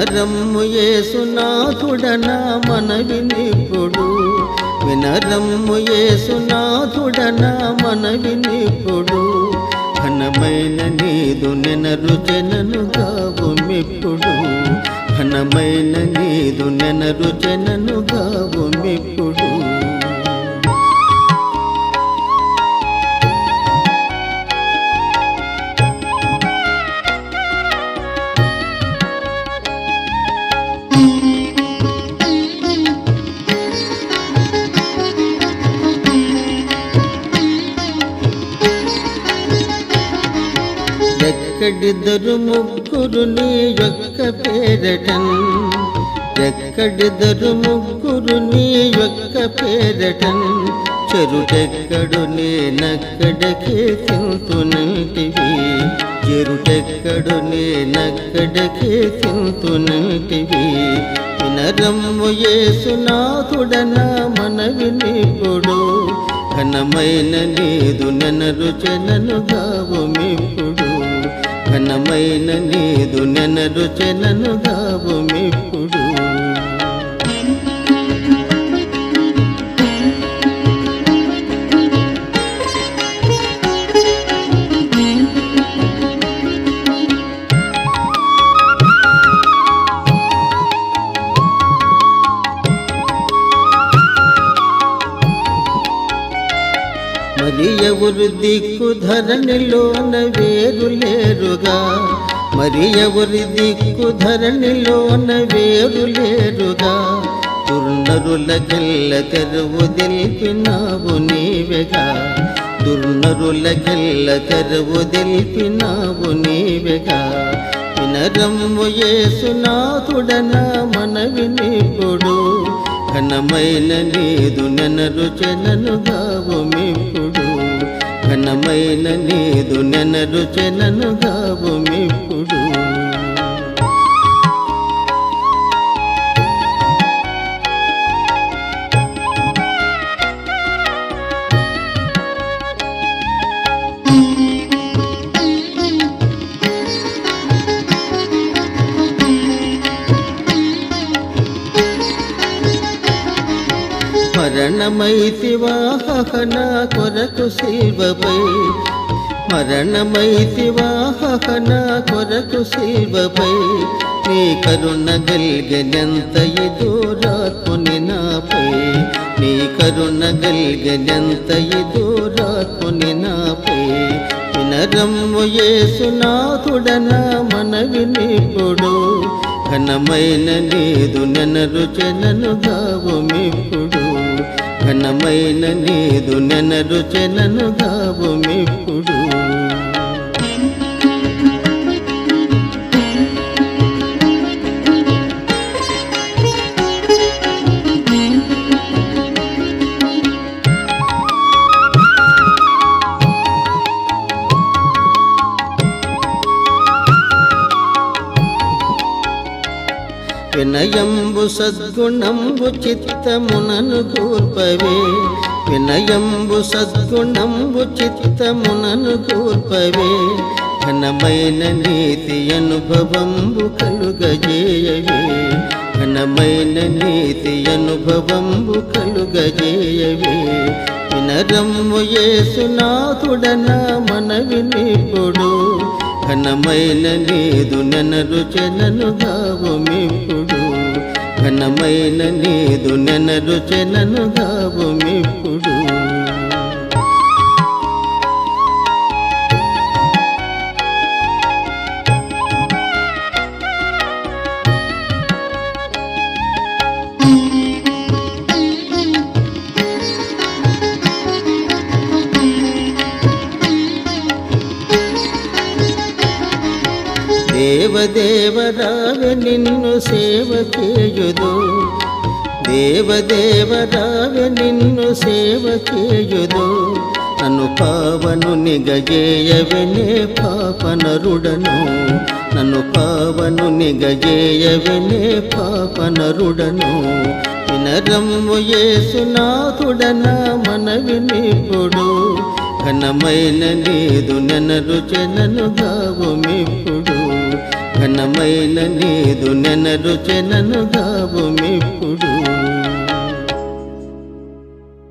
వినరమ్ము యేసునాథుడనా మనవినిప్పుడు, వినరమ్ము యేసునాథుడనా మనవినిప్పుడు. ఘనమైన నీదు నెనరుచెనను గావుమిప్పుడు, ఘనమైన నీదు నెనరుచెనను గావుమిప్పుడు. ఎక్కడిద్దరు ముగ్గురు నీ యొక్క పేరటన్, ఎక్కడిద్దరు ముగ్గురు నీ యొక్క పేరటన్. చెరుటెక్కడు నేనక్కడికే తింటునంటివి, చెరుటెక్కడు నేనక్కడికే తింటునంటివి. వినరమ్ము యేసునాథుడనా మనవినిప్పుడు, ఘనమైన నీదు నెనరుచెనను గావుమిప్పుడు, ఘనమైన నీదు నెనరుచెనను గావుమిప్పుడు. మరి ఎవరు దిక్కు ధరణిలోన వేరు లేరుగా, మరి ఎవరి దిక్కు ధరణిలోన వేరు లేరుగా. దుర్నరులకెల్ల తెరువు దిల్పినావు నీవెగా, దుర్నరులకెల్ల తెరువు దిల్పినావు నీవెగా. వినరమ్ము యేసునాథుడనా మనవినిప్పుడు, ఘనమైన నీదు నెనరుచెనను గావుమిప్పుడు, ఘనమైన నీదు నెనరుచెనను గావుమిప్పుడు. మరణమైతివా నా కొరకు శిల్వపై, మరణమైతివా నా కొరకు శిల్వపై. నీ కరుణ గల్గెనెంత దూరాత్ముని నాపై, నీ కరుణ గల్గెనెంత దూరాత్ముని నాపై. వినరమ్ము యేసునాథుడనా మనవినిప్పుడు, ఘనమైన నీదు నెనరుచెనను గావుమిప్పుడు, ఘనమైన నీదు నెనరుచెనను గావుమిప్పుడు. వినయంబు సద్గుణంబు చిత్తమునను కూర్పవే, వినయంబు సద్గుణంబు చిత్తమునను కూర్పవే. ఘనమైన నీతి అనుభవంబు కలుగజేయవే, ఘనమైన నీతి అనుభవంబు కలుగజేయవే. వినరమ్ము యేసునాథుడనా మనవినిప్పుడు, ఘనమైన నీదు నెనరుచెనను గావుమిప్పుడు, ఘనమైన నీదు నెనరుచెనను గావుమిప్పుడు. దేవదేవరావె నిన్ను సేవ చేయుదు, దేవదేవరావె నిన్ను సేవ చేయుదు. నన్ను పావనుని గజేయవెనే పాపనరుడను, నన్ను పావనుని గజేయవెనే పాపనరుడను. వినరమ్ము యేసునాథుడనా మనవినిప్పుడు, ఘనమైన నీదు నెనరుచెనను గావుమిప్పుడు, ఘనమైన నీదు నెనరుచె నన్ను గావు మెప్పుడు